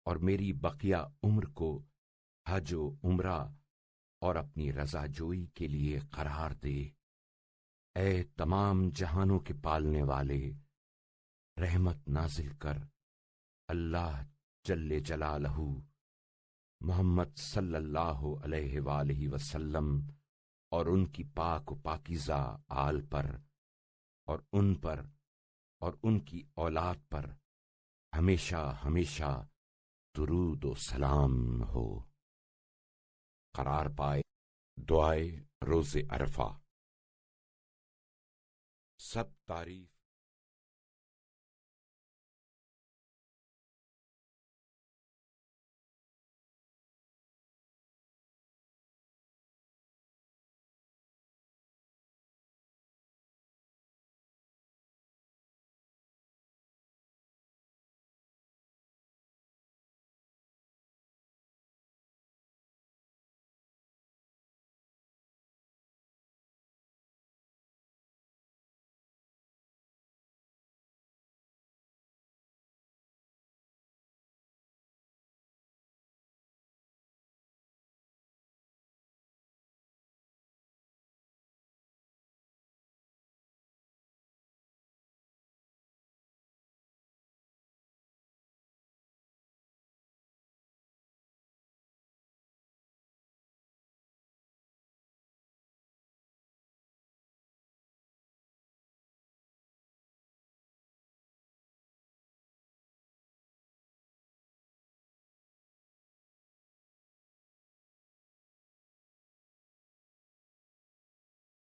اور میری بقیہ عمر کو حج و عمرہ اور اپنی رضا جوئی کے لیے قرار دے۔ اے تمام جہانوں کے پالنے والے، رحمت نازل کر اللہ جل جلالہ محمد صلی اللہ علیہ وآلہ وسلم اور ان کی پاک و پاکیزہ آل پر، اور ان کی اولاد پر ہمیشہ ہمیشہ درود و سلام ہو۔ قرار پائے دعائے روز عرفہ۔ سب تعریف